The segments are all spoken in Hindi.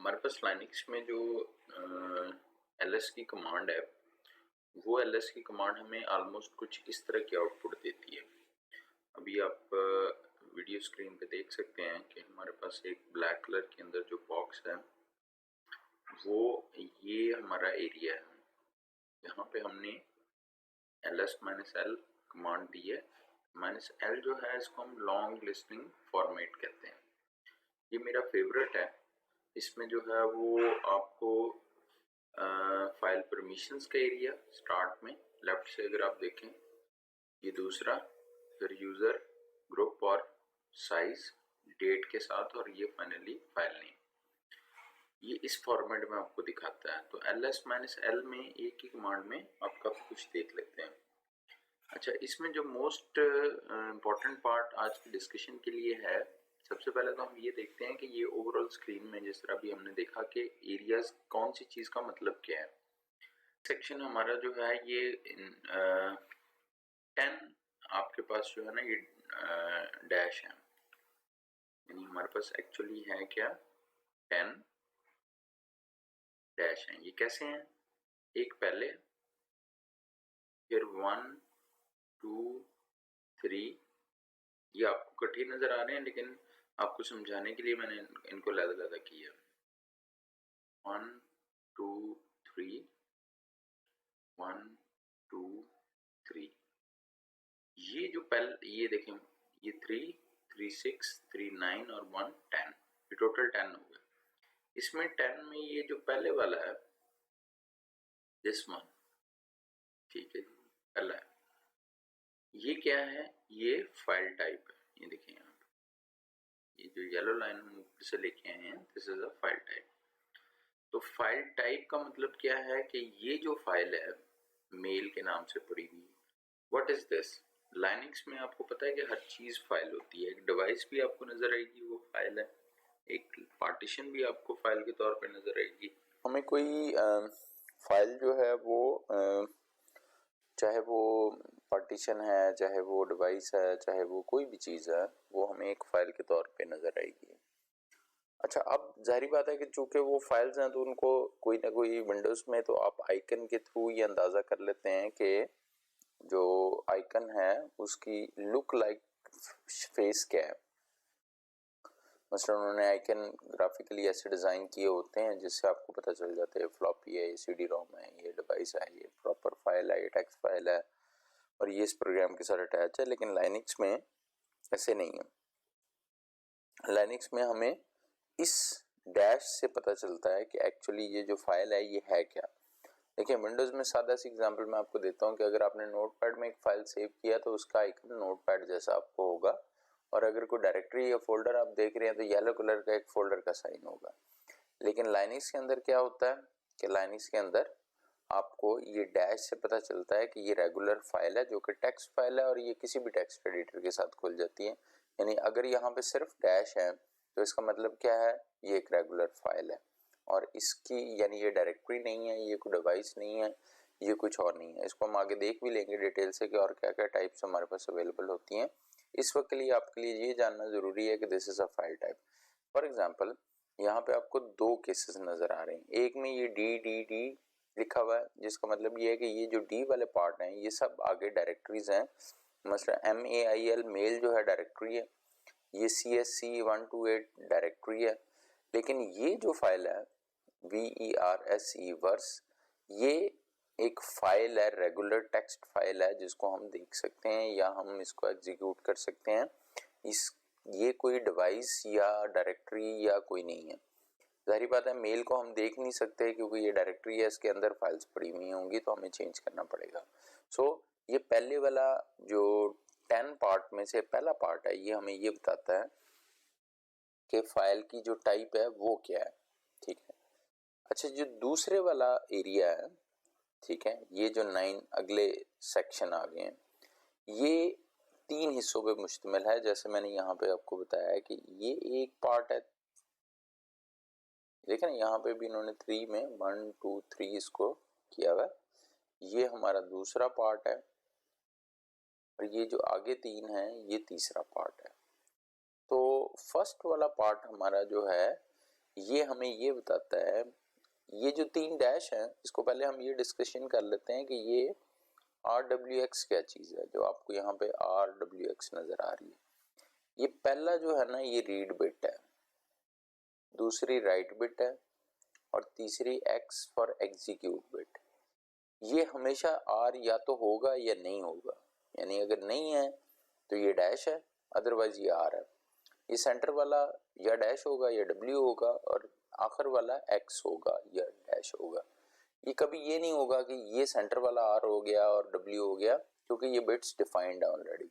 हमारे पास लाइनक्स में जो ls की कमांड है, वो ls की कमांड हमें ऑलमोस्ट कुछ इस तरह की आउटपुट देती है। अभी आप वीडियो स्क्रीन पे देख सकते हैं कि हमारे पास एक ब्लैक कलर के अंदर जो बॉक्स है वो ये हमारा एरिया है। यहाँ पे हमने ls-l कमांड दी है। -l जो है इसको हम लॉन्ग लिस्टिंग फॉर्मेट कहते हैं। ये मेरा फेवरेट है। इसमें जो है वो आपको फाइल परमिशंस का एरिया स्टार्ट में लेफ्ट से अगर आप देखें, ये दूसरा, फिर यूजर, ग्रुप और साइज, डेट के साथ, और ये फाइनली फाइल नेम। ये इस फॉर्मेट में आपको दिखाता है। तो ls-l में एक ही कमांड में आप काफी कुछ देख लेते हैं। अच्छा, इसमें जो मोस्ट इम्पॉर्टेंट पार्ट आज की डिस्कशन के लिए है, सबसे पहले तो हम ये देखते हैं कि ये ओवरऑल स्क्रीन में जिस तरह भी हमने देखा कि एरियाज कौन सी चीज का मतलब क्या है। सेक्शन हमारा जो है ये 10 आपके पास जो है ना ये डैश है, यानी हमारे पास एक्चुअली है क्या 10 डैश है। ये कैसे हैं? एक पहले, फिर 1 2 3। ये आपको कठिन नजर आ रहे हैं, लेकिन आपको समझाने के लिए मैंने इनको लदा किया। 1 2 3, 1 2 3। ये जो पहले, ये देखें, ये 3 3 6 3 9 और 1 10, ये टोटल 10 हो गए। इसमें 10 में ये जो पहले वाला है, दिस वन, ठीक है, पहला है, ये क्या है? ये फाइल टाइप है। ये देखें यहाँ पे, ये जो येलो लाइन हम ऊपर से लेके आए हैं, this is a file type. तो फाइल टाइप का मतलब क्या है कि ये जो फाइल है मेल के नाम से पड़ी हुई, व्हाट इज दिस? लाइनक्स में आपको पता है कि हर चीज फाइल होती है। एक डिवाइस भी आपको नजर आएगी, वो फाइल है। एक पार्टीशन भी आपको फाइल के तौर पे नजर आएगी। हमें कोई फाइल जो है वो चाहे वो पार्टीशन है, चाहे वो डिवाइस है, चाहे वो कोई भी चीज है, वो हमें एक फाइल के तौर पे नजर आएगी। अच्छा, अब जाहिर बात है कि चूंकि वो फाइल्स हैं तो उनको कोई ना कोई विंडोज में तो आप आइकन के थ्रू ये अंदाजा कर लेते हैं कि जो आइकन है उसकी लुक लाइक फेस क्या है। मसलन उन्होंने आइकन ग्राफिकली ऐसे डिज़ाइन किए होते हैं जिससे आपको पता चल जाता है फ्लॉपी है, ये CD रोम है, ये डिवाइस है, ये प्रॉपर फाइल है, ये टेक्स्ट फाइल है और ये इस प्रोग्राम के साथ अटैच है। लेकिन लाइनक्स में ऐसे नहीं है। लाइनक्स में हमें इस डैश से पता चलता है कि एक्चुअली ये जो फाइल है ये है क्या। देखिए, विंडोज में सादा सी एग्जांपल मैं आपको देता हूँ कि अगर आपने नोटपैड में एक फाइल सेव किया तो उसका आइकन नोटपैड जैसा आपको होगा, और अगर कोई डायरेक्टरी या फोल्डर आप देख रहे हैं तो येलो कलर का एक फोल्डर का साइन होगा। लेकिन लाइनक्स के अंदर क्या होता है कि लाइनक्स के अंदर आपको ये डैश से पता चलता है कि ये रेगुलर फाइल है जो कि टेक्स्ट फाइल है और ये किसी भी टेक्स्ट एडिटर के साथ खुल जाती है। यानी अगर यहाँ पे सिर्फ डैश है तो इसका मतलब क्या है? ये एक रेगुलर फाइल है और इसकी, यानी ये डायरेक्टरी नहीं है, ये कोई डिवाइस नहीं है, ये कुछ और नहीं है। इसको हम आगे देख भी लेंगे डिटेल से कि और क्या क्या टाइप्स हमारे पास अवेलेबल होती हैं। इस वक्त के लिए आपके लिए ये जानना जरूरी है कि this is a file type. For example, यहाँ पे आपको दो केसेस नजर आ रहे हैं। एक में ये डी लिखा हुआ है, जिसका मतलब ये है कि ये जो डी वाले पार्ट हैं ये सब आगे डायरेक्टरीज हैं। मतलब MAIL मेल जो है डायरेक्टरी है, ये CSC 128 डायरेक्टरी है। लेकिन ये जो फाइल है VERSE वर्स, ये एक फाइल है, रेगुलर टेक्स्ट फाइल है जिसको हम देख सकते हैं या हम इसको एग्जीक्यूट कर सकते हैं। ये कोई डिवाइस या डायरेक्टरी या कोई नहीं है। जाहिर बात है मेल को हम देख नहीं सकते क्योंकि ये डायरेक्टरी है, इसके अंदर फाइल्स पड़ी हुई होंगी तो हमें चेंज करना पड़ेगा। सो ये पहले वाला जो 10 पार्ट में से पहला पार्ट है, ये हमें ये बताता है कि फाइल की जो टाइप है वो क्या है। ठीक है। अच्छा, जो दूसरे वाला एरिया है, ठीक है, ये जो 9 अगले सेक्शन आ गए हैं, ये 3 हिस्सों पे मुश्तमिल है। जैसे मैंने यहाँ पे आपको बताया है कि ये एक पार्ट है, देखें ना यहाँ पे भी इन्होंने 3 में 1 2 3 इसको किया हुआ है। ये हमारा दूसरा पार्ट है और ये जो आगे 3 है ये तीसरा पार्ट है। तो फर्स्ट वाला पार्ट हमारा जो है ये हमें ये बताता है, ये जो 3 डैश हैं इसको पहले हम ये डिस्कशन कर लेते हैं कि ये RWX क्या चीज़ है जो आपको यहाँ पे RWX नज़र आ रही है। ये पहला जो है ना ये रीड बिट है, दूसरी राइट बिट है और तीसरी X फॉर एग्जीक्यूट बिट। ये हमेशा R या तो होगा या नहीं होगा, यानी अगर नहीं है तो ये डैश है, अदरवाइज ये R है। ये सेंटर वाला या डैश होगा या W होगा और आखिर वाला X होगा या डैश होगा। ये कभी ये नहीं होगा कि ये सेंटर वाला R हो गया और W हो गया, क्योंकि ये बिट्स डिफाइंड है ऑलरेडी।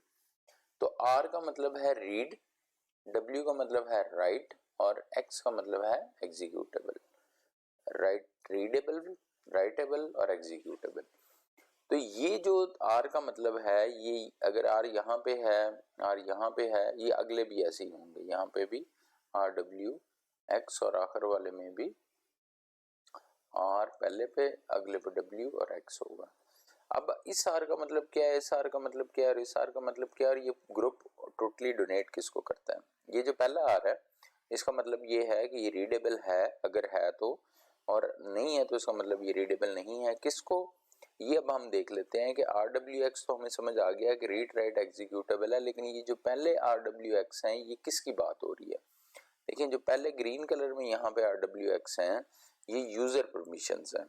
तो R का मतलब है रीड, W का मतलब है राइट और X का मतलब है एग्जीक्यूटेबल। राइट, रीडेबल, राइटेबल और एग्जीक्यूटेबल। तो ये जो R का मतलब है, ये अगर R यहाँ पे है, R यहाँ पे है, ये अगले भी ऐसे ही होंगे, यहाँ पे भी RWX और आखिर वाले में भी R पहले पे, अगले पे W और X होगा। अब इस R का मतलब क्या है, इस R का मतलब क्या है, इस R का मतलब क्या है, ये ग्रुप टोटली डोनेट किसको करता है। ये जो पहला R है इसका मतलब ये है कि ये रीडेबल है अगर है तो, और नहीं है तो इसका मतलब ये रीडेबल नहीं है। किसको, ये अब हम देख लेते हैं कि RWX तो हमें समझ आ गया कि रीड राइट एग्जीक्यूटेबल है, लेकिन ये जो पहले RWX हैं ये किसकी बात हो रही है। देखिए जो पहले ग्रीन कलर में यहाँ पे RWX हैं ये यूजर परमिशंस हैं,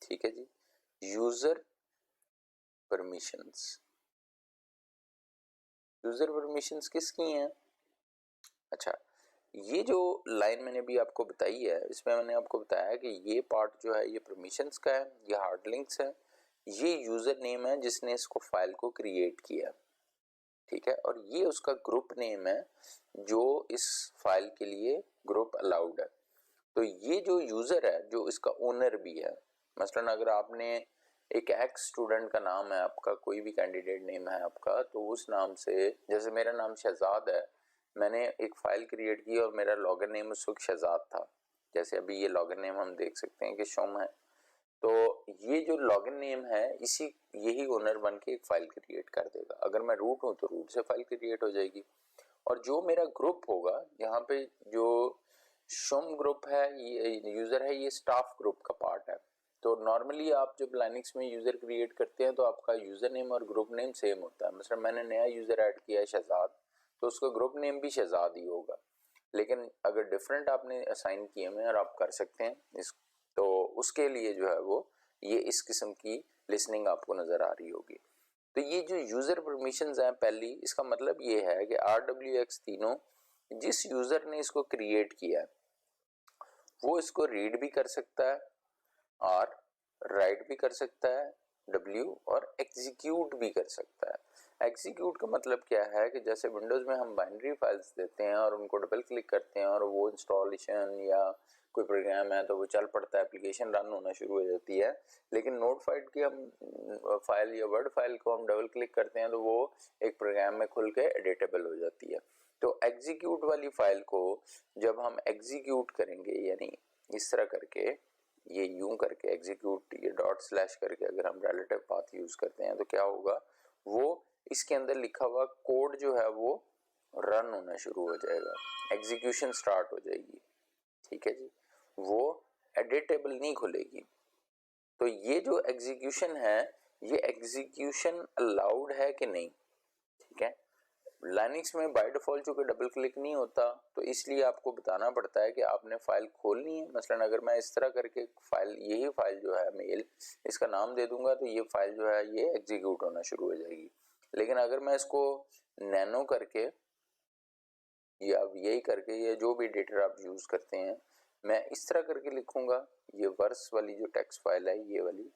ठीक है जी, यूजर परमिशंस। यूजर परमिशंस किसकी हैं, अच्छा ये जो लाइन मैंने अभी आपको बताई है इसमें मैंने आपको बताया कि ये पार्ट जो है ये परमिशंस का है, ये हार्ड लिंक्स है, ये यूजर नेम है जिसने इसको फाइल को क्रिएट किया, ठीक है, और ये उसका ग्रुप नेम है जो इस फाइल के लिए ग्रुप अलाउड है। तो ये जो यूजर है जो इसका ओनर भी है, मसलन अगर आपने एक एक्स स्टूडेंट का नाम है आपका, कोई भी कैंडिडेट नेम है आपका, तो उस नाम से, जैसे मेरा नाम शहजाद है, मैंने एक फाइल क्रिएट की और मेरा लॉगिन नेम उस वक्त शहजाद था, जैसे अभी ये लॉगिन नेम हम देख सकते हैं कि शोम है, तो ये जो लॉगिन नेम है इसी यही ओनर बन के एक फाइल क्रिएट कर देगा। अगर मैं रूट हूँ तो रूट से फाइल क्रिएट हो जाएगी, और जो मेरा ग्रुप होगा यहाँ पे जो शुम ग्रुप है, ये यूजर है, ये स्टाफ ग्रुप का पार्ट है। तो नॉर्मली आप जब लाइनक्स में यूजर क्रिएट करते हैं तो आपका यूजर नेम और ग्रुप नेम सेम होता है। मतलब मैंने नया यूजर ऐड किया है शहजाद, तो उसका ग्रुप नेम भी शहजाद ही होगा। लेकिन अगर डिफरेंट आपने असाइन किए हुए और आप कर सकते हैं इस, तो उसके लिए जो है वो ये इस किस्म की लिसनिंग आपको नजर आ रही होगी। तो ये जो यूजर परमिशंस हैं पहली, इसका मतलब ये है कि RWX तीनों जिस यूजर ने इसको क्रिएट किया है वो इसको रीड भी कर सकता है और राइट भी कर सकता है W, और एग्जीक्यूट भी कर सकता है। एग्जीक्यूट का मतलब क्या है कि जैसे विंडोज में हम बाइनरी फाइल्स देते हैं और उनको डबल क्लिक करते हैं और वो इंस्टॉलेशन या कोई प्रोग्राम है तो वो चल पड़ता है, एप्लीकेशन रन होना शुरू हो जाती है, लेकिन नोटपैड की हम फाइल या वर्ड फाइल को हम डबल क्लिक करते हैं तो वो एक प्रोग्राम में खुल के एडिटेबल हो जाती है। तो एग्जीक्यूट वाली फाइल को जब हम एग्जीक्यूट करेंगे, यानी इस तरह करके, ये यूं करके एग्जीक्यूट, ये डॉट स्लैश करके अगर हम रिलेटिव पाथ यूज करते हैं तो क्या होगा, वो इसके अंदर लिखा हुआ कोड जो है वो रन होना शुरू हो जाएगा, एग्जीक्यूशन स्टार्ट हो जाएगी, ठीक है जी, वो एडिटेबल नहीं खुलेगी। तो ये जो एग्जीक्यूशन है ये एग्जीक्यूशन अलाउड है कि नहीं, ठीक है। लाइनक्स में बाय डिफॉल्ट चूंकि डबल क्लिक नहीं होता तो इसलिए आपको बताना पड़ता है कि आपने फाइल खोलनी है। मसलन अगर मैं इस तरह करके फाइल, यही फाइल जो है मेल, इसका नाम दे दूंगा तो ये फाइल जो है ये एग्जीक्यूट होना शुरू हो जाएगी। लेकिन अगर मैं इसको नैनो करके या यही करके या जो भी एडिटर आप यूज करते हैं, मैं इस तरह करके लिखूंगा, ये वर्स वाली जो टेक्स्ट फाइल है ये वाली,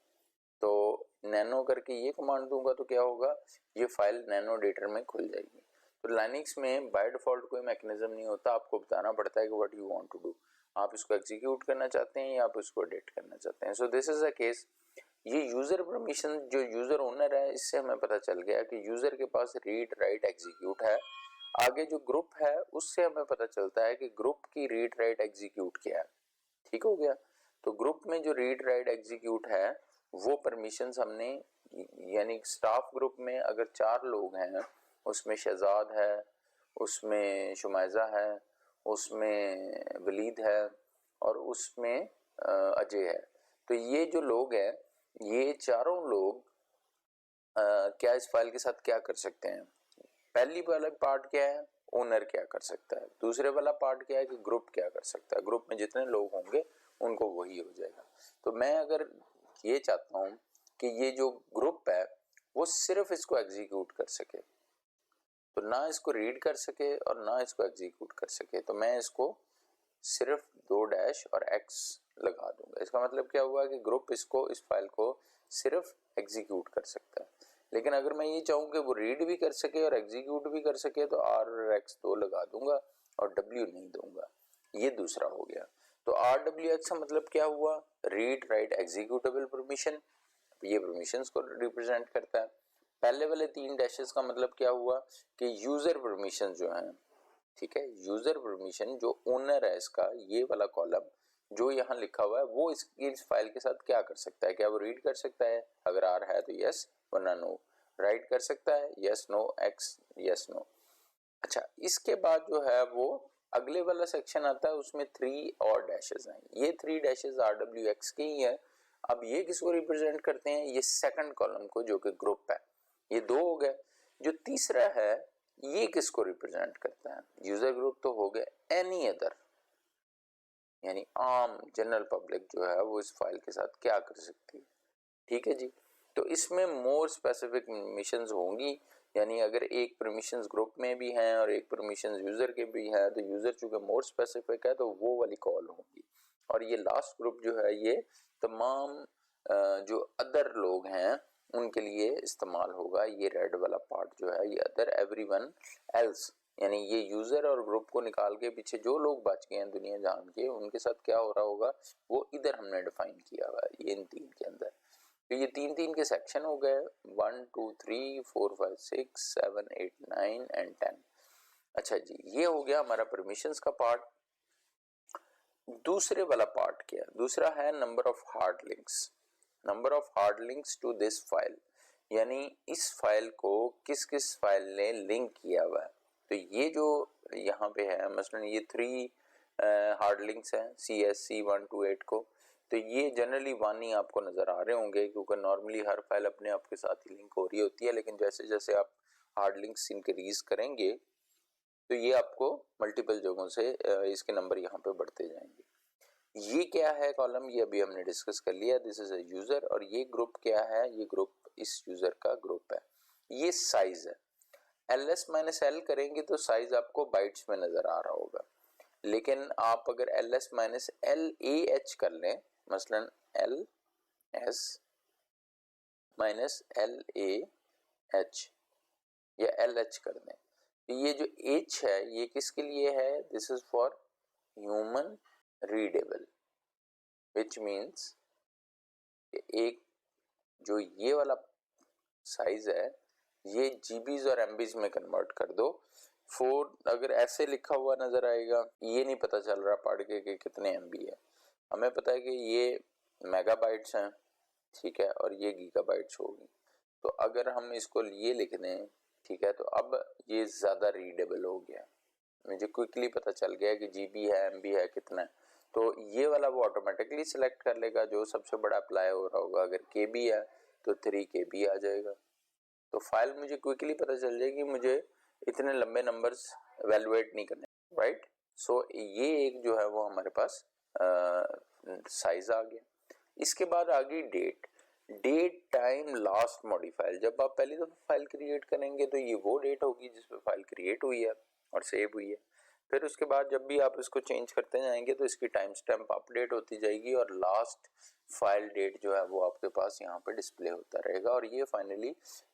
तो नैनो करके ये कमांड दूंगा तो क्या होगा, ये फाइल नैनो एडिटर में खुल जाएगी। तो लाइनक्स में बाय डिफॉल्ट कोई मैकेनिज्म नहीं होता, आपको बताना पड़ता है कि what you want to do, आप इसको एग्जीक्यूट करना चाहते हैं या आप इसको एडिट करना चाहते हैं। So this is a case. ये यूजर परमिशन जो यूजर ओनर है, इससे हमें पता चल गया कि यूजर के पास रीड राइट एग्जीक्यूट है। आगे जो ग्रुप है उससे हमें पता चलता है कि ग्रुप की रीड राइट एग्जीक्यूट क्या है, ठीक हो गया। तो ग्रुप में जो रीड राइट एग्जीक्यूट है वो परमिशंस हमने, यानी स्टाफ ग्रुप में अगर 4 लोग हैं, उसमें शहजाद है, उसमें शुमाइजा है, उसमें वलीद है और उसमें अजय है। तो ये जो लोग हैं, ये चारों लोग क्या इस फाइल के साथ क्या कर सकते हैं? पहली वाला पार्ट क्या है, ओनर क्या कर सकता है। दूसरे वाला पार्ट क्या है कि ग्रुप क्या कर सकता है। ग्रुप में जितने लोग होंगे उनको वही हो जाएगा। तो मैं अगर ये चाहता हूं कि ये जो ग्रुप है वो सिर्फ इसको एग्जीक्यूट कर सके, तो ना इसको रीड कर सके और ना इसको एग्जीक्यूट कर सके, तो मैं इसको सिर्फ 2 डैश और x लगा दूंगा। इसका मतलब क्या हुआ कि ग्रुप इसको, इस फाइल को सिर्फ एग्जीक्यूट कर सकता है। लेकिन अगर मैं ये चाहूँ कि वो रीड भी कर सके और एग्जीक्यूट भी कर सके तो r और x 2 लगा दूंगा और w नहीं दूंगा। ये दूसरा हो गया। तो RWX का मतलब क्या हुआ? Read write executable permission. ये परमिशंस को रिप्रेजेंट करता है। पहले वाले 3 डैशेस का मतलब क्या हुआ कि यूजर परमिशन जो है, ठीक है, यूजर परमिशन जो ओनर है इसका, ये वाला कॉलम जो यहाँ लिखा हुआ है वो इस फाइल के साथ क्या कर सकता है? क्या वो रीड कर सकता है? अगर आर है तो यस वरना नो। राइट कर सकता है? Yes no, x yes no. अच्छा, इसके बाद जो है वो अगले वाला सेक्शन आता है, उसमें 3 और डैशेस हैं। ये 3 डैशेस RWX के ही है। अब ये किसको रिप्रेजेंट करते हैं? ये सेकंड कॉलम को जो कि ग्रुप है। ये 2 हो गए। जो तीसरा है ये किसको रिप्रेजेंट करता है? यूजर ग्रुप तो हो गए, एनी अदर यानी आम जनरल पब्लिक जो है वो इस फाइल के साथ क्या कर सकती है। ठीक है जी। तो इसमें मोर स्पेसिफिक परमिशंस होंगी, यानी अगर एक परमिशंस ग्रुप में भी हैं और एक परमिशंस यूजर के भी हैं तो यूजर चूंकि मोर स्पेसिफिक है तो वो वाली कॉल होंगी। और ये लास्ट ग्रुप जो है ये तमाम जो अदर लोग हैं उनके लिए इस्तेमाल होगा। ये रेड वाला पार्ट जो है ये अदर एवरीवन एल्स, यानी ये यूजर और ग्रुप को निकाल के पीछे जो लोग बच गए हैं दुनिया जान के उनके साथ क्या हो रहा होगा वो इधर हमने डिफाइन किया हुआ है ये इन 3 के अंदर। तो ये 3 के सेक्शन हो गए 1 2 3 4 5 6 7 8 9 एंड 10। अच्छा जी, ये हो गया हमारा परमिशंस का पार्ट। दूसरे वाला पार्ट क्या है? दूसरा है number of hard links. Number of hard links to this file, यानी इस फाइल को किस किस फाइल ने लिंक किया हुआ है। तो ये जो यहाँ पे है मसलन ये 3 हार्ड लिंक्स हैं CSC 1 to 8 को। तो ये जनरली 1 ही आपको नजर आ रहे होंगे क्योंकि नॉर्मली हर फाइल अपने आप के साथ ही लिंक हो रही होती है, लेकिन जैसे जैसे आप हार्ड लिंक्स इंक्रीज करेंगे तो ये आपको मल्टीपल जगहों से इसके नंबर यहाँ पे बढ़ते जाएंगे। ये क्या है कॉलम? ये अभी हमने डिस्कस कर लिया, दिस इज अ यूजर। और ये ग्रुप क्या है? ये ग्रुप इस यूजर का ग्रुप है। ये साइज है। ls-l करेंगे तो साइज आपको बाइट्स में नजर आ रहा होगा, लेकिन आप अगर ls-lah कर लें, मसलन ls-lah या lh कर दें, तो ये जो h है ये किसके लिए है? This is for human readable, which means एक जो ये वाला साइज है ये जीबीज और एमबीज में कन्वर्ट कर दो। 4 अगर ऐसे लिखा हुआ नजर आएगा, ये नहीं पता चल रहा पढ़ के कि कितने एमबी है। हमें पता है कि ये मेगाबाइट्स हैं, ठीक है, और ये गीगाबाइट्स होगी। तो अगर हम इसको ये लिख दें, ठीक है, तो अब ये ज्यादा रीडेबल हो गया, मुझे क्विकली पता चल गया कि जीबी है एमबी है कितना है। तो ये वाला वो ऑटोमेटिकली सिलेक्ट कर लेगा जो सबसे बड़ा अप्लाई हो रहा होगा। अगर केबी है तो 3 केबी आ जाएगा। तो फाइल मुझे क्विकली पता चल जाएगी, मुझे इतने लंबे नंबर्स एवेलुएट नहीं करने, राइट। सो ये एक जो है वो हमारे पास साइज आ गया। इसके बाद आ गई डेट टाइम लास्ट मॉडिफाइड। जब आप पहली दफा फाइल क्रिएट करेंगे तो ये वो डेट होगी जिसपे फाइल क्रिएट हुई है और सेव हुई है। फिर उसके बाद जब भी आप इसको चेंज करते जाएंगे तो इसकी टाइम स्टैम्प अपडेट होती जाएगी और लास्ट फाइल डेट जो है वो आपके पास यहाँ पे डिस्प्ले होता रहेगा और ये फाइनली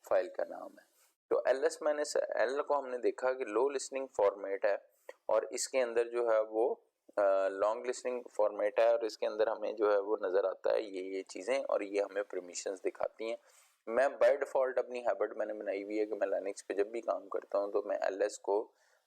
फाइल का नाम है। तो ls-l को हमने देखा कि लो लिसनिंग फॉर्मेट है और इसके अंदर जो है वो लॉन्ग लिसनिंग फॉर्मेट है और इसके अंदर हमें जो है वो नजर आता है ये चीजें और ये हमें परमिशंस दिखाती हैं। मैं बाय डिफॉल्ट अपनी हैबिट मैंने बनाई हुई है कि मैं लिनक्स पे जब भी काम करता हूँ तो मैं ls को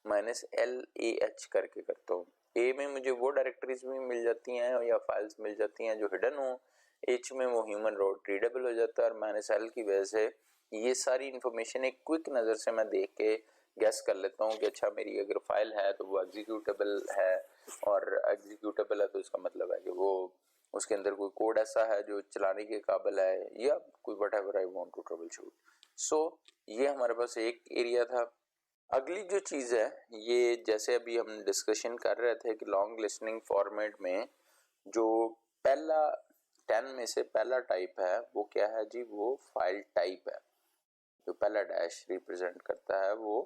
-lah करके करता हूँ। ए में मुझे वो डायरेक्टरीज भी मिल जाती हैं या फाइल्स मिल जाती हैं जो हिडन हो, एच में वो ह्यूमन रीडेबल हो जाता है और -l की वजह से ये सारी इन्फॉर्मेशन एक क्विक नज़र से मैं देख के गैस कर लेता हूँ कि अच्छा मेरी अगर फाइल है तो वो एग्जीक्यूटेबल है, और एग्जीक्यूटेबल है तो इसका मतलब है कि वो उसके अंदर कोई कोड ऐसा है जो चलाने के काबिल है, या कोई whatever I want to troubleshoot. So ये हमारे पास एक एरिया था। अगली जो चीज़ है, ये जैसे अभी हम डिस्कशन कर रहे थे कि लॉन्ग लिस्टिंग फॉर्मेट में जो पहला 10 में से पहला टाइप है वो क्या है जी, वो फाइल टाइप है। जो पहला डैश रिप्रेजेंट करता है वो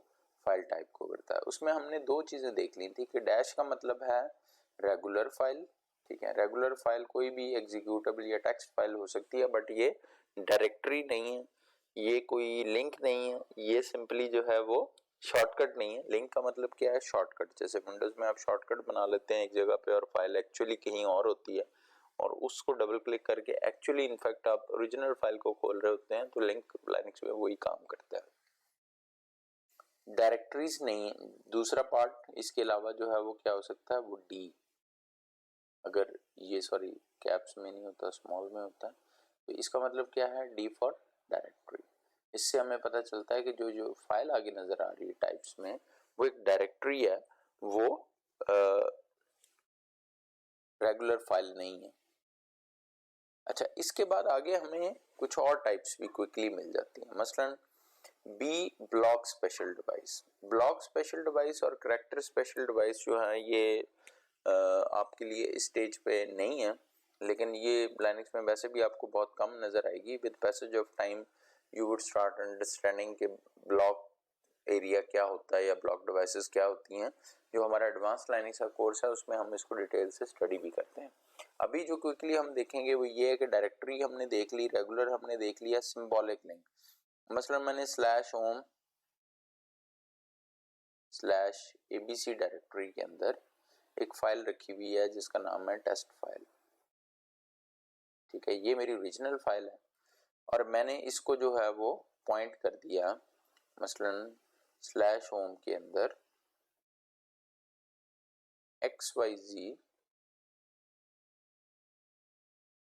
फाइल टाइप को करता है। उसमें हमने दो चीज़ें देख ली थी कि डैश का मतलब है रेगुलर फाइल, ठीक है। रेगुलर फाइल कोई भी एग्जीक्यूटेबल या टेक्स्ट फाइल हो सकती है, बट ये डायरेक्टरी नहीं है, ये कोई लिंक नहीं है, ये सिंपली जो है वो शॉर्टकट नहीं है। लिंक का मतलब क्या है, शॉर्टकट। जैसे विंडोज में आप शॉर्टकट बना लेते हैं एक जगह पे और फाइल एक्चुअली कहीं और होती है, और उसको डबल क्लिक करके एक्चुअली इनफैक्ट आप ओरिजिनल फाइल को खोल रहे होते हैं, तो लिंक लाइनक्स में वही काम करता है। डायरेक्टरीज नहीं। दूसरा पार्ट इसके अलावा जो है वो क्या हो सकता है, वो डी, अगर ये सॉरी कैप्स में नहीं होता, स्मॉल में होता है, तो इसका मतलब क्या है, डी फॉर डायरेक्टरी। इससे हमें पता चलता है कि जो जो फाइल आगे नजर आ रही है टाइप्स में, वो एक डायरेक्टरी है, वो रेगुलर फाइल नहीं है। अच्छा, इसके बाद आगे हमें कुछ और टाइप्स भी क्विकली मिल जाती हैं। मसलन B block special device. Block special device और कैरेक्टर स्पेशल डिवाइस जो है ये आपके लिए इस स्टेज पे नहीं है, लेकिन ये लाइनक्स में वैसे भी आपको बहुत कम नजर आएगी। With passage of time you would start understanding के ब्लॉक एरिया क्या होता है या ब्लॉक डिवाइसेस क्या होती हैं। जो हमारा एडवांस लाइनक्स का कोर्स है उसमें हम इसको डिटेल से स्टडी भी करते हैं। अभी जो क्विकली हम देखेंगे वो ये है कि डायरेक्टरी हमने देख ली, रेगुलर हमने देख लिया, सिंबॉलिक लिंक। मसलन मैंने /home/ abc डायरेक्टरी के अंदर एक फाइल रखी हुई है जिसका नाम है टेस्ट फाइल, ठीक है। ये मेरी ओरिजिनल फाइल है और मैंने इसको जो है वो पॉइंट कर दिया मसलन /home के अंदर xyz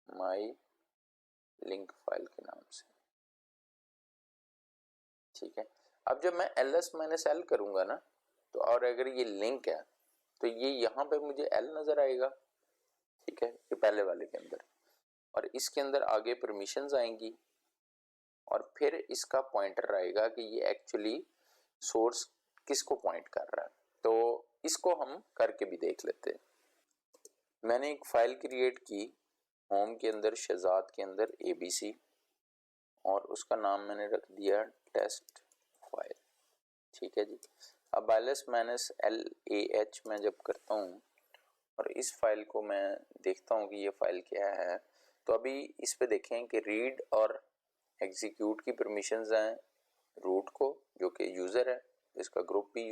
माई लिंक फाइल के नाम से, ठीक है। अब जब मैं ls-l करूंगा ना, तो और अगर ये लिंक है तो ये यहाँ पे मुझे l नजर आएगा, ठीक है, ये पहले वाले के अंदर, और इसके अंदर आगे परमिशंस आएंगी और फिर इसका पॉइंटर आएगा कि ये एक्चुअली सोर्स किसको पॉइंट कर रहा है। तो इसको हम करके भी देख लेते हैं। मैंने एक फाइल क्रिएट की होम के अंदर, शहजाद के अंदर abc, और उसका नाम मैंने रख दिया टेस्ट फाइल, ठीक है जी। अब ls-lah मैं जब करता हूँ और इस फाइल को मैं देखता हूँ कि ये फाइल क्या है, तो अभी इस पे देखें कि रीड और एग्जीक्यूट की परमिशंस हैं रूट को, जो कि यूज़र है, इसका ग्रुप भी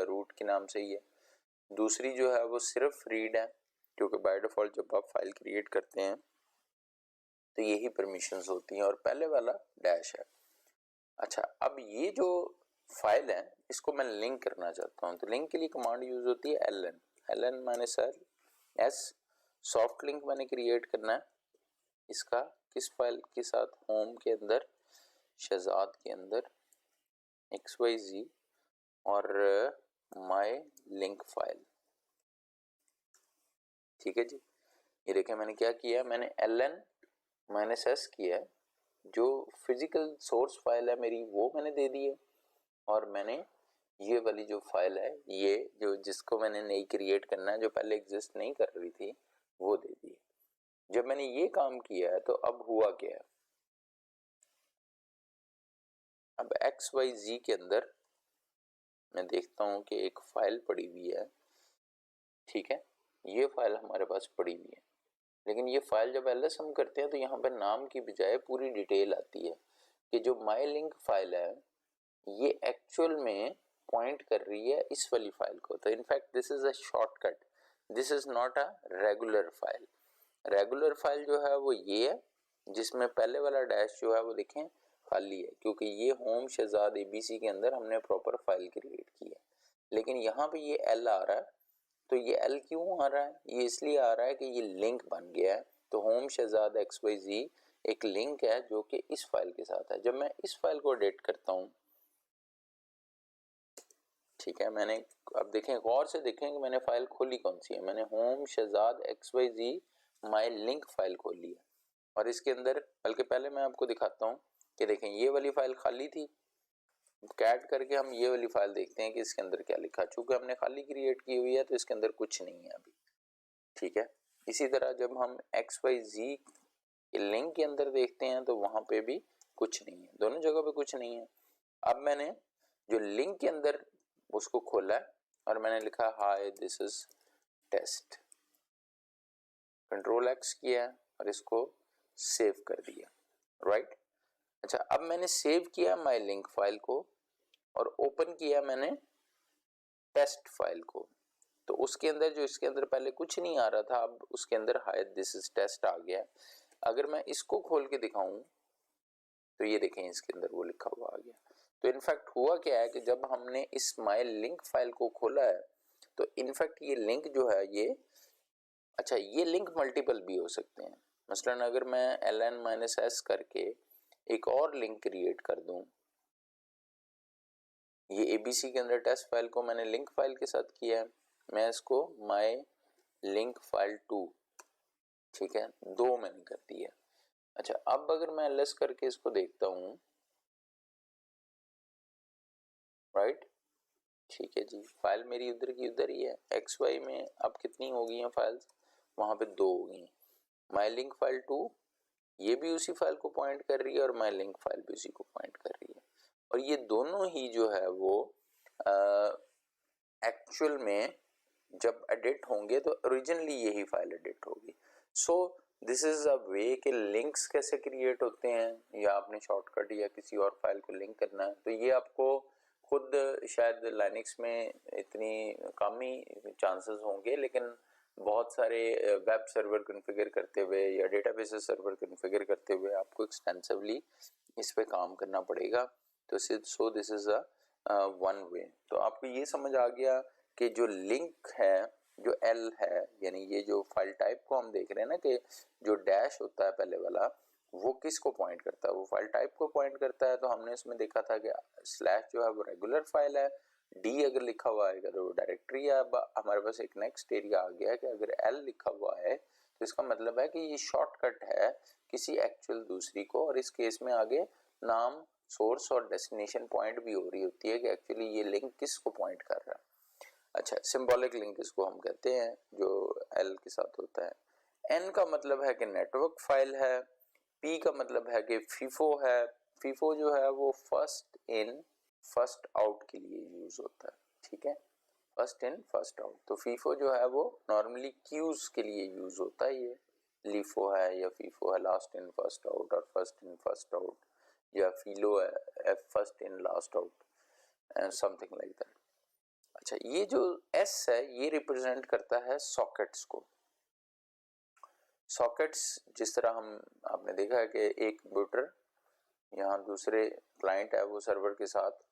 रूट के नाम से ही है। दूसरी जो है वो सिर्फ रीड है, क्योंकि बाय डिफ़ॉल्ट जब आप फाइल क्रिएट करते हैं तो यही परमिशंस होती हैं, और पहले वाला डैश है। अच्छा, अब ये जो फाइल है इसको मैं लिंक करना चाहता हूँ, तो लिंक के लिए कमांड यूज होती है ln-s। सॉफ्ट लिंक मैंने क्रिएट करना है इसका किस फाइल के साथ, होम के अंदर, शहजाद के अंदर xyz और माई लिंक फाइल, ठीक है जी। ये देखें मैंने क्या किया, मैंने ln-s किया है, जो फिजिकल सोर्स फाइल है मेरी वो मैंने दे दी है, और मैंने ये वाली जो फाइल है, ये जो जिसको मैंने नई क्रिएट करना है, जो पहले एग्जिस्ट नहीं कर रही थी, वो दे दी है। जब मैंने ये काम किया है तो अब हुआ क्या है, अब xyz के अंदर मैं देखता हूँ कि एक फाइल पड़ी हुई है, ठीक है। ये फाइल हमारे पास पड़ी हुई है, लेकिन ये फाइल जब ls हम करते हैं तो यहाँ पर नाम की बजाय पूरी डिटेल आती है कि जो माई लिंक फाइल है ये एक्चुअल में पॉइंट कर रही है इस वाली फाइल को। तो in fact this is a shortcut, this is not a regular file. Regular file जो है वो ये है जिसमें पहले वाला डैश जो है वो देखें खाली है, क्योंकि ये होम शहजाद abc के अंदर हमने प्रॉपर फाइल क्रिएट की है। लेकिन यहाँ पे ये l आ रहा है, तो ये l क्यों आ रहा है, ये इसलिए आ रहा है कि ये लिंक बन गया है। तो होम शहजाद xyz एक लिंक है जो कि इस फाइल के साथ है। जब मैं इस फाइल को एडिट करता हूँ ठीक है, मैंने अब देखें, गौर से देखें कि मैंने फाइल खोली कौन सी है। मैंने home Shahzad XYZ my link file खोली है और इसके अंदर, बल्कि पहले मैं आपको दिखाता हूँ कि देखें ये वाली फाइल खाली थी, कैट करके हम ये वाली फाइल देखते हैं कि इसके अंदर क्या लिखा। चूंकि हमने खाली क्रिएट की हुई है तो इसके अंदर कुछ नहीं है अभी, ठीक है। इसी तरह जब हम XYZ लिंक के अंदर देखते हैं तो वहां पे भी कुछ नहीं है, दोनों जगह पे कुछ नहीं है। अब मैंने जो लिंक के अंदर उसको खोला है और मैंने लिखा hi this is test, control X किया और इसको सेव कर दिया, राइट। अच्छा, अब मैंने सेव किया माई लिंक फाइल को और ओपन किया मैंने टेस्ट फाइल को, तो उसके अंदर जो इसके अंदर पहले कुछ नहीं आ रहा था, अब उसके अंदर हाय दिस इज टेस्ट आ गया। अगर मैं इसको खोल के दिखाऊं तो ये देखें इसके अंदर वो लिखा हुआ आ गया। तो इनफैक्ट हुआ क्या है कि जब हमने इस माई लिंक फाइल को खोला है तो इनफैक्ट ये लिंक जो है ये, अच्छा ये लिंक मल्टीपल भी हो सकते हैं। मसलन अगर मैं ln-s करके एक और लिंक क्रिएट कर दूं, ये ABC के अंदर टेस्ट फाइल को मैंने लिंक फाइल के साथ किया है, मैं इसको माई लिंक फाइल 2, ठीक है, 2 मैंने कर दिया। अच्छा, अब अगर मैं ls करके इसको देखता हूं, राइट, ठीक है जी, फाइल मेरी उधर की उधर ही है। XY में अब कितनी हो गई हैं फाइल्स, वहां पे 2 हो गई। माई लिंक फाइल 2 ये भी उसी फाइल को पॉइंट कर रही है और माई लिंक फाइल भी उसी को पॉइंट कर रही है, और ये दोनों ही जो है वो एक्चुअल में जब एडिट होंगे तो ओरिजिनली यही फाइल एडिट होगी। सो दिस इज अ वे कि लिंक्स कैसे क्रिएट होते हैं, या आपने शॉर्टकट या किसी और फाइल को लिंक करना है तो ये आपको खुद शायद लाइनक्स में इतनी कम ही चांसेस होंगे, लेकिन बहुत सारे वेब सर्वर कॉन्फ़िगर करते हुए या डेटाबेस सर्वर कॉन्फ़िगर करते हुए आपको एक्सटेंसिवली इस पे काम करना पड़ेगा। तो so this is a one way. तो आपको ये समझ आ गया कि जो लिंक है, जो L है, यानी ये जो फाइल टाइप को हम देख रहे हैं ना कि जो डैश होता है पहले वाला वो किस को पॉइंट करता है, वो फाइल टाइप को पॉइंट करता है। तो हमने इसमें देखा था कि स्लैश जो है वो रेगुलर फाइल है, D अगर लिखा हुआ है तो वो डायरेक्टरी है। अब हमारे पास एक नेक्स्ट एरिया आ गया कि अगर L लिखा हुआ है तो इसका मतलब है कि ये शॉर्टकट है किसी एक्चुअल दूसरी को, और इस केस में आगे नाम, सोर्स और डेस्टिनेशन पॉइंट भी हो रही होती है कि एक्चुअली ये लिंक किस को पॉइंट कर रहा है। अच्छा, सिंबॉलिक लिंक इसको हम कहते हैं जो L के साथ होता है। N का मतलब है कि नेटवर्क फाइल है, P का मतलब है कि फीफो है। फीफो जो है वो फर्स्ट इन फर्स्ट आउट के लिए यूज होता है, ठीक है, फर्स्ट इन फर्स्ट आउट। तो फीफो जो है वो नॉर्मली क्यूज के लिए यूज होता है, ये लीफो है या फीफो है, लास्ट इन फर्स्ट आउट और फर्स्ट इन फर्स्ट आउट, या फीलो है first in last out and something like that. अच्छा, ये जो S है ये रिप्रेजेंट करता है सॉकेट्स को। सॉकेट्स जिस तरह हम आपने देखा है कि एक कंप्यूटर यहाँ दूसरे क्लाइंट है वो सर्वर के साथ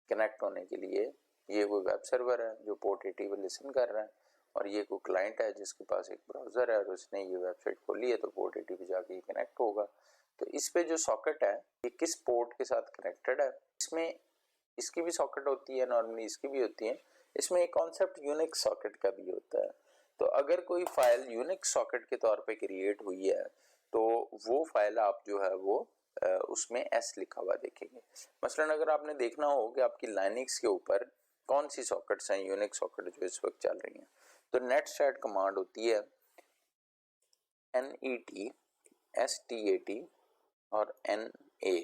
कनेक्ट होने के लिए, ये कोई वेब सर्वर है जो पोर्ट 80 पे लिसन कर रहा है, और ये कोई क्लाइंट है जिसके पास एक ब्राउज़र है और उसने ये वेबसाइट खोली है तो पोर्ट 80 पे जाके कनेक्ट होगा। तो इस पे जो सॉकेट है ये किस पोर्ट के साथ कनेक्टेड है, इसमें इसकी भी सॉकेट होती है, नॉर्मली इसकी भी होती है। इसमें एक कॉन्सेप्ट यूनिक्स सॉकेट का भी होता है। तो अगर कोई फाइल यूनिक्स सॉकेट के तौर पे क्रिएट हुई है तो वो फाइल आप जो है वो उसमें S लिखा हुआ देखेंगे। मसलन अगर आपने देखना हो कि आपकी लाइनक्स के ऊपर कौन सी सॉकेट्स हैं, यूनिक्स सॉकेट जो इस वक्त चल रही हैं, तो netstat कमांड होती है NET STAT और NA,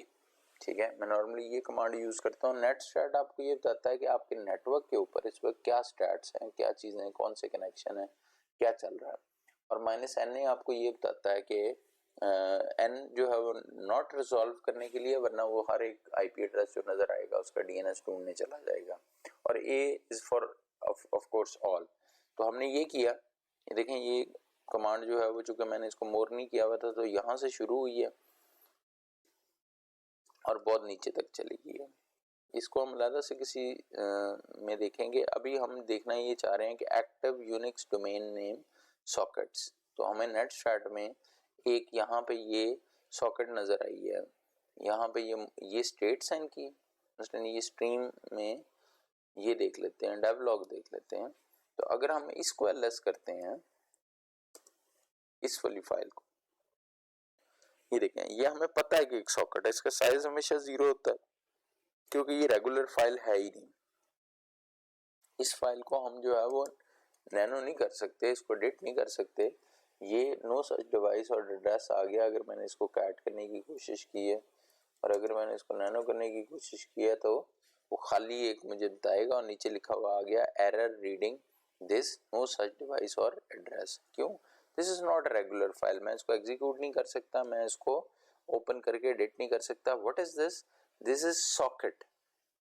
ठीक है। मैं नॉर्मली ये कमांड यूज करता हूँ। netstat आपको ये बताता है कि आपके नेटवर्क के ऊपर इस वक्त क्या स्टैट्स हैं, क्या चीजें, कौन से कनेक्शन है, क्या चल रहा है। और -NA आपको ये बताता है कि N जो है वो नॉट रिजॉल्व करने के लिए, वरना वो हर एक IP एड्रेस जो नजर आएगा उसका DNS ढूंढने चला जाएगा। और A is for of course all. तो हमने ये किया, ये देखें ये कमांड जो है वो, चूंकि मैंने इसको मोर नहीं किया हुआ था तो यहाँ से शुरू हुई है और बहुत नीचे तक चली गई है। इसको हम अलग से किसी में देखेंगे। अभी हम देखना ये चाह रहे हैं कि active Unix domain name sockets. तो हमें netstat में एक यहाँ पे ये सॉकेट नजर आई है, यहाँ पे ये स्टेट्स हैं इनकी, मसलन ये स्ट्रीम में ये देख लेते हैं, डेवलॉग देख लेते हैं। तो अगर हम इसको एलएस करते हैं, इस वाली फाइल को, ये देखें, ये हमें पता है कि एक सॉकेट है, इसका साइज हमेशा 0 होता है क्योंकि ये रेगुलर फाइल है ही नहीं। इस फाइल को हम जो है वो नैनो नहीं कर सकते, इसको एडिट नहीं कर सकते। ये नो सच डिवाइस और एड्रेस आ गया। अगर मैंने इसको कैट करने की कोशिश की है और अगर मैंने इसको नैनो करने की कोशिश की है तो वो खाली एक मुझे बताएगा और नीचे लिखा हुआ आ गया error reading this no such device और एड्रेस। क्यों? This is not a regular file. मैं इसको एग्जीक्यूट नहीं कर सकता, मैं इसको ओपन करके एडिट नहीं कर सकता। What is this? This is socket.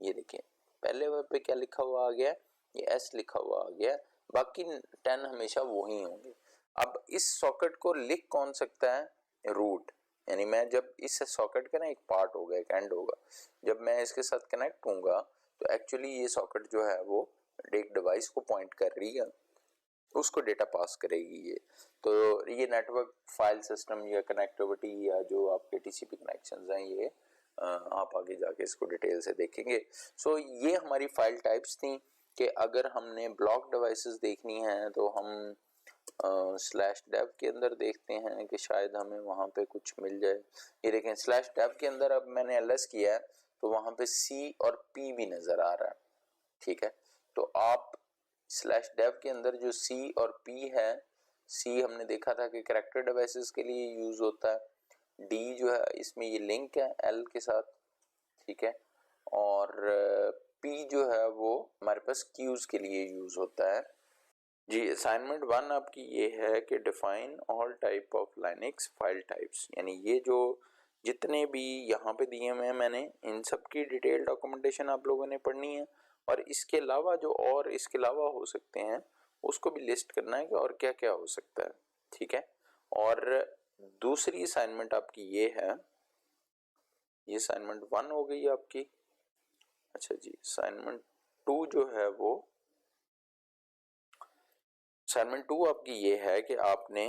ये देखिए पहले वर्ड पे क्या लिखा हुआ आ गया, ये एस लिखा हुआ आ गया, बाकी 10 हमेशा वही होंगे। अब इस सॉकेट को लिख कौन सकता है? रूट। यानी मैं जब इस सॉकेट का ना एक पार्ट होगा, एक एंड होगा, जब मैं इसके साथ कनेक्ट होऊंगा तो एक्चुअली ये सॉकेट जो है वो एक डिवाइस को पॉइंट कर रही है, उसको डेटा पास करेगी ये। तो ये नेटवर्क फाइल सिस्टम या कनेक्टिविटी या जो आपके टीसीपी कनेक्शंस हैं ये आप आगे जाके इसको डिटेल से देखेंगे। सो ये हमारी फाइल टाइप्स थी कि अगर हमने ब्लॉक डिवाइसेस देखनी है तो हम स्लैश डेव के अंदर देखते हैं कि शायद हमें वहाँ पे कुछ मिल जाए। ये देखें स्लैश डेव के अंदर अब मैंने एलएस किया है तो वहाँ पे सी और पी भी नज़र आ रहा है। ठीक है, तो आप स्लैश डेव के अंदर जो सी और पी है, सी हमने देखा था कि कैरेक्टर डिवाइसेस के लिए यूज होता है, डी जो है इसमें ये लिंक है एल के साथ, ठीक है, और पी जो है वो हमारे पास क्यूज के लिए यूज होता है। जी असाइनमेंट 1 आपकी ये है कि define all type of Linux file types, यानी ये जो जितने भी यहाँ पे दिए हुए हैं मैंने इन सब की डिटेल डॉक्यूमेंटेशन आप लोगों ने पढ़नी है और इसके अलावा जो और इसके अलावा हो सकते हैं उसको भी लिस्ट करना है कि और क्या क्या हो सकता है। ठीक है, और दूसरी असाइनमेंट आपकी ये है, ये असाइनमेंट 1 हो गई आपकी। अच्छा जी, असाइनमेंट 2 जो है वो, असाइनमेंट 2 आपकी ये है कि आपने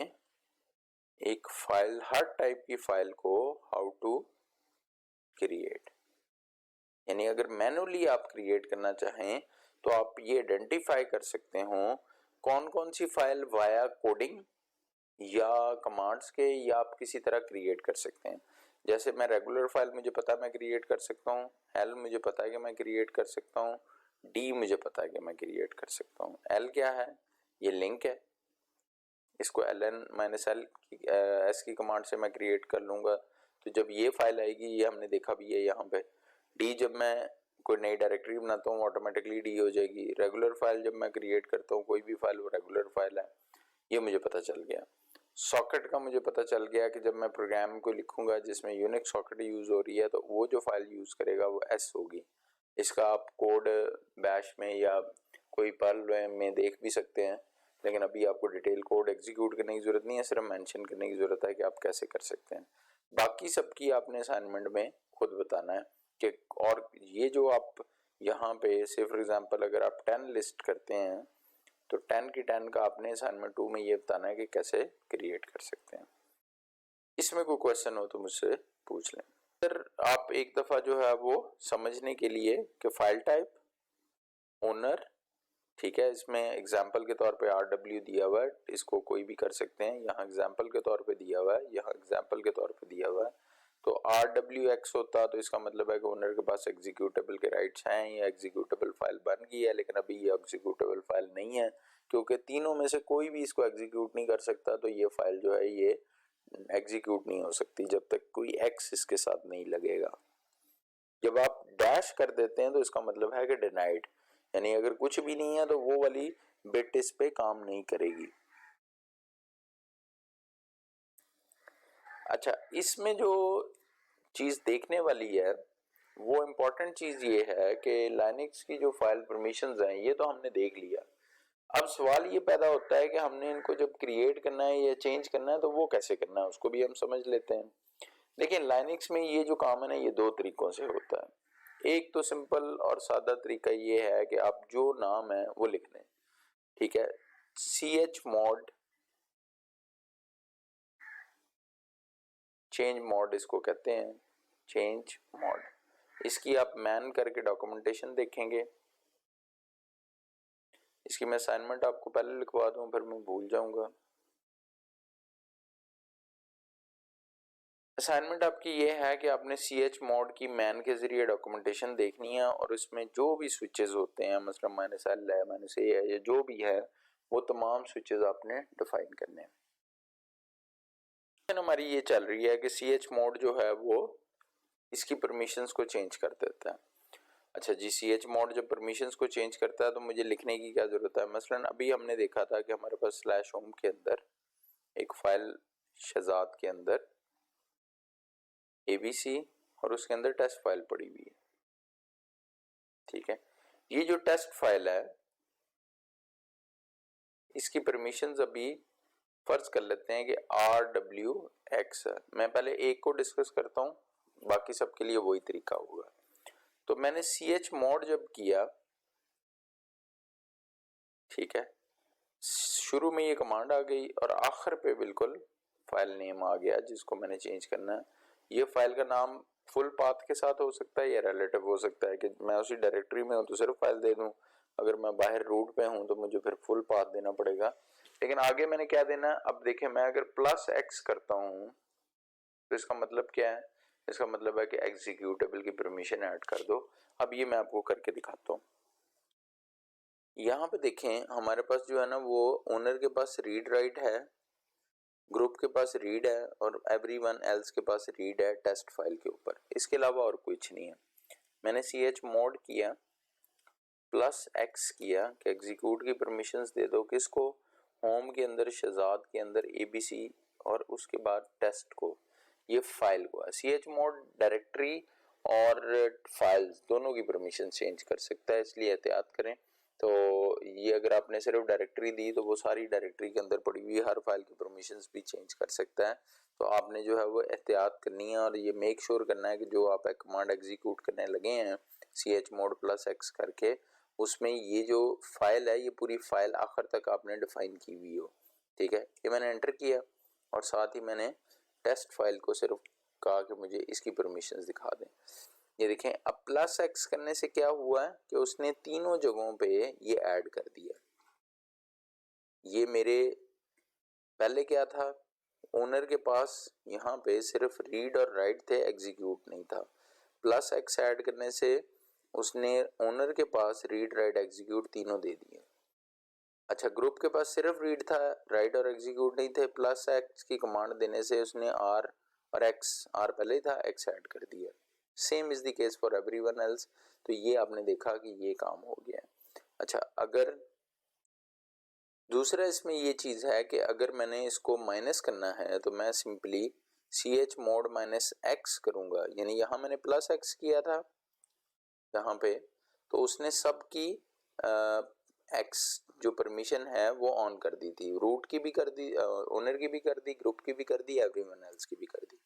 एक फाइल, हर टाइप की फाइल को हाउ टू क्रिएट, यानी अगर मैनुअली आप क्रिएट करना चाहें तो आप ये आइडेंटिफाई कर सकते हो कौन कौन सी फाइल वाया कोडिंग या कमांड्स के या आप किसी तरह क्रिएट कर सकते हैं। जैसे मैं रेगुलर फाइल मुझे पता है मैं क्रिएट कर सकता हूँ, एल मुझे पता है कि मैं क्रिएट कर सकता हूँ, डी मुझे पता है कि मैं क्रिएट कर सकता हूँ। एल क्या है? ये लिंक है, इसको ln-l एस की कमांड से मैं क्रिएट कर लूँगा तो जब ये फाइल आएगी, ये हमने देखा भी है यहाँ पे। डी जब मैं कोई नई डायरेक्टरी बनाता हूँ ऑटोमेटिकली डी हो जाएगी। रेगुलर फाइल जब मैं क्रिएट करता हूँ कोई भी फाइल, वो रेगुलर फाइल है, ये मुझे पता चल गया। सॉकेट का मुझे पता चल गया कि जब मैं प्रोग्राम को लिखूंगा जिसमें यूनिक्स सॉकेट यूज हो रही है तो वो जो फाइल यूज करेगा वो एस होगी। इसका आप कोड बैश में या कोई पर्ल में देख भी सकते हैं, लेकिन अभी आपको डिटेल कोड एग्जीक्यूट करने की जरूरत नहीं है, सिर्फ मेंशन करने की जरूरत है कि आप कैसे कर सकते हैं। बाकी सबकी आपने असाइनमेंट में खुद बताना है कि, और ये जो आप यहाँ पे से फॉर एग्जांपल अगर आप 10 लिस्ट करते हैं तो 10 की 10 का आपने असाइनमेंट 2 में ये बताना है कि कैसे क्रिएट कर सकते हैं। इसमें कोई क्वेश्चन हो तो मुझसे पूछ लें। फिर आप एक दफ़ा जो है वो समझने के लिए कि फाइल टाइप, ओनर, ठीक है, इसमें एग्जाम्पल के तौर पे RW दिया हुआ है, इसको कोई भी कर सकते हैं, यहाँ एग्जाम्पल के तौर पे दिया हुआ है, यहाँ एग्जाम्पल के तौर पे दिया हुआ है। तो RWX होता तो इसका मतलब है कि ओनर के पास एग्जीक्यूटेबल के राइट्स हैं या एग्जीक्यूटेबल फाइल बन गई है, लेकिन अभी ये एग्जीक्यूटेबल फाइल नहीं है क्योंकि तीनों में से कोई भी इसको एग्जीक्यूट नहीं कर सकता। तो ये फाइल जो है ये एग्जीक्यूट नहीं हो सकती जब तक कोई एक्स इसके साथ नहीं लगेगा। जब आप डैश कर देते हैं तो इसका मतलब है कि डिनाइड, यानी अगर कुछ भी नहीं है तो वो वाली बिट इस पे काम नहीं करेगी। अच्छा, इसमें जो चीज देखने वाली है वो इम्पोर्टेंट चीज ये है कि लाइनक्स की जो फाइल परमिशंस हैं ये तो हमने देख लिया। अब सवाल ये पैदा होता है कि हमने इनको जब क्रिएट करना है या चेंज करना है तो वो कैसे करना है, उसको भी हम समझ लेते हैं। लेकिन लाइनक्स में ये जो काम है ना ये दो तरीकों से होता है। एक तो सिंपल और सादा तरीका ये है कि आप जो नाम है वो लिख लें, ठीक है, chmod चेंज मॉड इसको कहते हैं, चेंज मॉड। इसकी आप मैन करके डॉक्यूमेंटेशन देखेंगे इसकी मैं असाइनमेंट आपको पहले लिखवा दूं, फिर मैं भूल जाऊंगा। असाइनमेंट आपकी ये है कि आपने CH मोड की मैन के जरिए डॉक्यूमेंटेशन देखनी है और इसमें जो भी स्विचेस होते हैं, मतलब -L है, -A है, या जो भी है, वो तमाम स्विचेस आपने डिफाइन करने हैं। हमारी ये चल रही है कि CH मोड जो है वो इसकी परमिशंस को चेंज कर देता है। अच्छा जी, CH मोड जब परमिशंस को चेंज करता है तो मुझे लिखने की क्या जरूरत है। मसलन अभी हमने देखा था कि हमारे पास /home के अंदर एक फाइल शहजाद के अंदर ABC और उसके अंदर टेस्ट फाइल पड़ी हुई है। ठीक है, ये जो टेस्ट फाइल है इसकी परमिशंस अभी फर्ज कर लेते हैं कि RWX है। मैं पहले एक को डिस्कस करता हूँ, बाकी सबके लिए वही तरीका होगा। तो मैंने CH मोड जब किया, ठीक है, शुरू में ये कमांड आ गई और आखिर पे बिल्कुल फाइल नेम आ गया जिसको मैंने चेंज करना है। ये फाइल का नाम फुल पाथ के साथ हो सकता है या रिलेटिव हो सकता है कि मैं उसी डायरेक्टरी में हूँ तो सिर्फ फाइल दे दूँ, अगर मैं बाहर रूट पे हूँ तो मुझे फिर फुल पाथ देना पड़ेगा। लेकिन आगे मैंने क्या देना है, अब देखें, मैं अगर +X करता हूँ तो इसका मतलब क्या है, इसका मतलब है कि एग्जीक्यूटेबल की परमिशन ऐड कर दो। अब ये मैं आपको करके दिखाता हूँ। यहाँ पे देखें हमारे पास जो है ना वो ओनर के पास रीड राइट है, ग्रुप के पास रीड है और एवरीवन एल्स के पास रीड है टेस्ट फाइल के ऊपर। इसके अलावा और कुछ नहीं है। मैंने CH मोड किया, +X किया कि एग्जीक्यूट की परमिशंस दे दो किसको, होम के अंदर शहजाद के अंदर ABC और उसके बाद टेस्ट को, ये फाइल को है। CH मोड डायरेक्टरी और फाइल्स दोनों की परमिशन चेंज कर सकता है, इसलिए एहतियात करें। तो ये अगर आपने सिर्फ डायरेक्टरी दी तो वो सारी डायरेक्टरी के अंदर पड़ी हुई हर फाइल की परमिशंस भी चेंज कर सकता है। तो आपने जो है वो एहतियात करनी है और ये मेक श्योर करना है कि जो आप कमांड एग्जीक्यूट करने लगे हैं CH मोड +X करके, उसमें ये जो फाइल है ये पूरी फाइल आखिर तक आपने डिफाइन की हुई हो। ठीक है, ये मैंने एंटर किया और साथ ही मैंने टेस्ट फाइल को सिर्फ कहा कि मुझे इसकी परमिशंस दिखा दें। ये देखें, अब +X करने से क्या हुआ है कि उसने तीनों जगहों पे ये ऐड कर दिया। ये मेरे पहले क्या था, ओनर के पास यहाँ पे सिर्फ रीड और राइट थे, एग्जीक्यूट नहीं था। +X ऐड करने से उसने ओनर के पास रीड राइट एग्जीक्यूट तीनों दे दिए। अच्छा, ग्रुप के पास सिर्फ रीड था, राइट और एग्जीक्यूट नहीं थे। +X की कमांड देने से उसने R और X, R पहले ही था, X ऐड कर दिया। Same is the case for everyone else. तो ये आपने देखा कि ये काम हो गया। अच्छा, अगर दूसरा इसमें ये चीज है कि अगर मैंने इसको माइनस करना है तो मैं सिंपली CH मोड -X करूंगा, यानी यहाँ मैंने +X किया था यहाँ पे, तो उसने सबकी X जो परमिशन है वो ऑन कर दी थी, रूट की भी कर दी, ओनर की भी कर दी, ग्रुप की भी कर दी, एवरीवन एल्स की भी कर दी।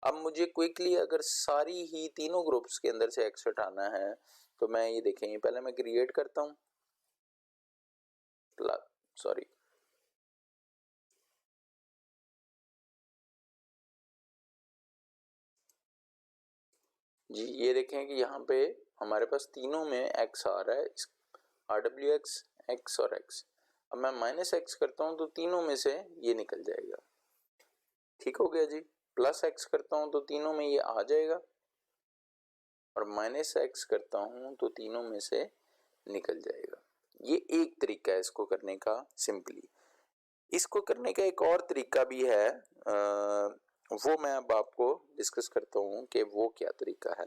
अब मुझे क्विकली अगर सारी ही तीनों ग्रुप्स के अंदर से X हटाना है तो मैं ये देखेंगे, पहले मैं क्रिएट करता हूँ, सॉरी जी, ये देखें कि यहाँ पे हमारे पास तीनों में X आ रहा है, RWX, X और X। अब मैं -X करता हूँ तो तीनों में से ये निकल जाएगा। ठीक हो गया जी। +X करता हूँ तो तीनों में ये आ जाएगा और -X करता हूँ तो तीनों में से निकल जाएगा। ये एक तरीका है इसको करने का सिंपली। इसको करने का एक और तरीका भी है, वो मैं अब आपको डिस्कस करता हूँ कि वो क्या तरीका है।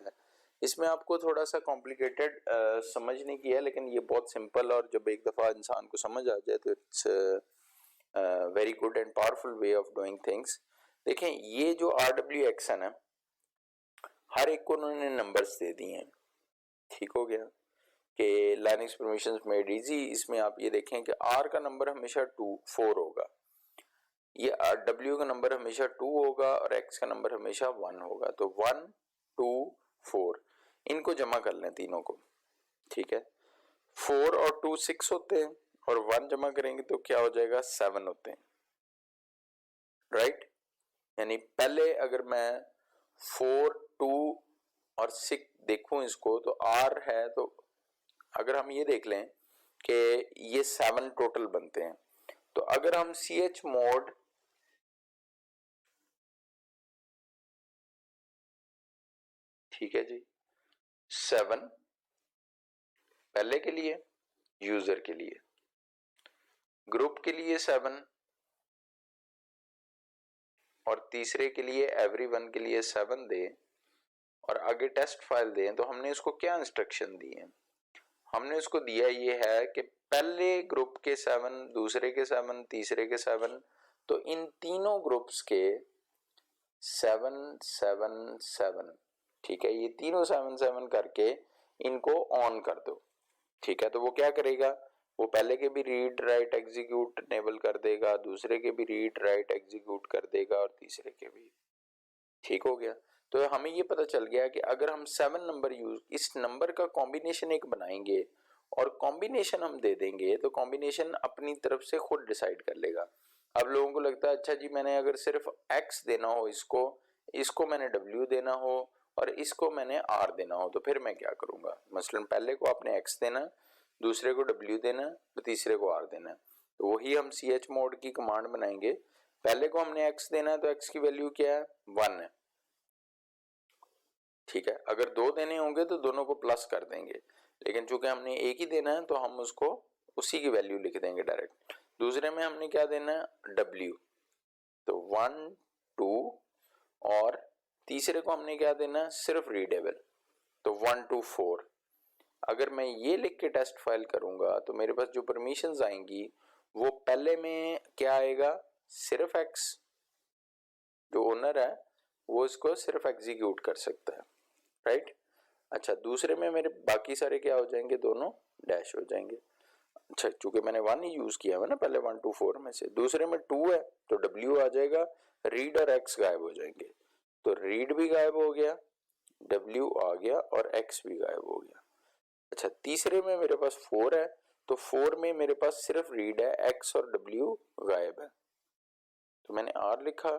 इसमें आपको थोड़ा सा कॉम्प्लिकेटेड समझने की है, लेकिन ये बहुत सिंपल, और जब एक दफ़ा इंसान को समझ आ जाए तो it's very good and powerful way of doing things. देखें, ये जो RWX है ना, हर एक को उन्होंने नंबर्स दे दिए हैं। ठीक हो गया कि लाइनक्स परमिशंस मेड इजी। इसमें आप ये देखें कि R का नंबर हमेशा 4 होगा, ये W का नंबर हमेशा 2 होगा और X का नंबर हमेशा 1 होगा। तो 1 2 4 इनको जमा कर लें तीनों को। ठीक है, 4 और 2 6 होते हैं और 1 जमा करेंगे तो क्या हो जाएगा, 7 होते हैं, राइट। यानी पहले अगर मैं 4 2 और 6 देखूं इसको तो R है, तो अगर हम ये देख लें कि ये 7 टोटल बनते हैं। तो अगर हम ch मोड ठीक है जी 7 पहले के लिए, यूजर के लिए, ग्रुप के लिए 7 और तीसरे के लिए एवरीवन के लिए 7 दे और आगे टेस्ट फाइल दें, तो हमने इसको क्या इंस्ट्रक्शन दी है? हमने इसको दिया ये है कि पहले ग्रुप के 7, दूसरे के 7, तीसरे के 7, तो इन तीनों ग्रुप्स के 7 7 7 ठीक है, ये तीनों 7 7 करके इनको ऑन कर दो। ठीक है, तो वो क्या करेगा, वो पहले के भी रीड राइट एग्जीक्यूट इनेबल कर देगा, दूसरे के भी रीड राइट एग्जीक्यूट कर देगा और तीसरे के भी। ठीक हो गया। तो हमें ये पता चल गया कि अगर हम 7 नंबर यूज, इस नंबर का कॉम्बिनेशन एक बनाएंगे और कॉम्बिनेशन हम दे देंगे, तो कॉम्बिनेशन अपनी तरफ से खुद डिसाइड कर लेगा। अब लोगों को लगता है अच्छा जी मैंने अगर सिर्फ x देना हो, इसको मैंने w देना हो और इसको मैंने r देना हो, तो फिर मैं क्या करूंगा? मसलन पहले को आपने x देना, दूसरे को w देना, तो तीसरे को r देना। तो वही हम ch मोड की कमांड बनाएंगे। पहले को हमने x देना है, तो x की वैल्यू क्या है? 1 है। ठीक है, अगर 2 देने होंगे तो दोनों को प्लस कर देंगे, लेकिन चूंकि हमने एक ही देना है तो हम उसको उसी की वैल्यू लिख देंगे डायरेक्ट। दूसरे में हमने क्या देना है? w, तो 1 2, और तीसरे को हमने क्या देना है? सिर्फ रीडेबल, तो 1 2 4। अगर मैं ये लिख के टेस्ट फाइल करूंगा तो मेरे पास जो परमिशंस आएंगी वो पहले में क्या आएगा? सिर्फ x, जो ओनर है वो इसको सिर्फ एग्जीक्यूट कर सकता है, राइट। अच्छा, दूसरे में मेरे बाकी सारे क्या हो जाएंगे? दोनों डैश हो जाएंगे। अच्छा, चूंकि मैंने 1 ही यूज किया है ना पहले 1 2 4 में से, दूसरे में 2 है तो w आ जाएगा, रीड और x गायब हो जाएंगे, तो रीड भी गायब हो गया, w आ गया और x भी गायब हो गया। अच्छा, तीसरे में मेरे पास 4 है, तो 4 में मेरे पास सिर्फ रीड है, x और w गायब है, तो मैंने r लिखा,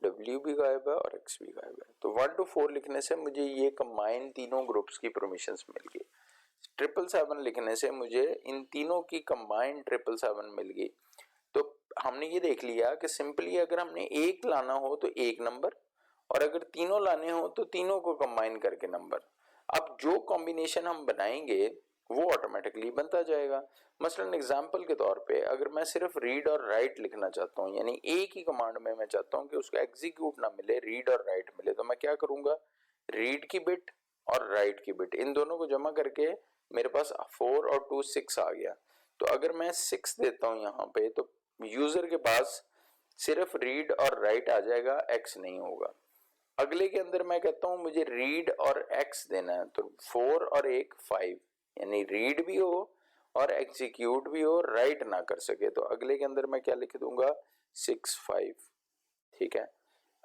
w भी गायब है और x भी गायब है। तो 1 to 4 लिखने से मुझे ये कंबाइन तीनों ग्रुप्स की परमिशंस मिल गई। 777 लिखने से मुझे इन तीनों की कंबाइंड 777 मिल गई। तो हमने ये देख लिया कि सिंपली अगर हमने एक लाना हो तो एक नंबर, और अगर तीनों लाने हो तो तीनों को कंबाइन करके नंबर। अब जो कॉम्बिनेशन हम बनाएंगे वो ऑटोमेटिकली बनता जाएगा। मसलन एग्जांपल के तौर पे अगर मैं सिर्फ रीड और राइट लिखना चाहता हूँ, यानी एक ही कमांड में मैं चाहता हूँ कि उसका एग्जीक्यूट ना मिले, रीड और राइट मिले, तो मैं क्या करूंगा? रीड की बिट और राइट की बिट, इन दोनों को जमा करके मेरे पास 4 और 2 6 आ गया। तो अगर मैं 6 देता हूँ यहाँ पे, तो यूजर के पास सिर्फ रीड और राइट आ जाएगा, एक्स नहीं होगा। अगले के अंदर मैं कहता हूं मुझे रीड और एक्स देना है, तो 4 और 1 5, यानी रीड भी हो और एग्जीक्यूट भी हो, राइट ना कर सके, तो अगले के अंदर मैं क्या लिख दूंगा? 6 5। ठीक है,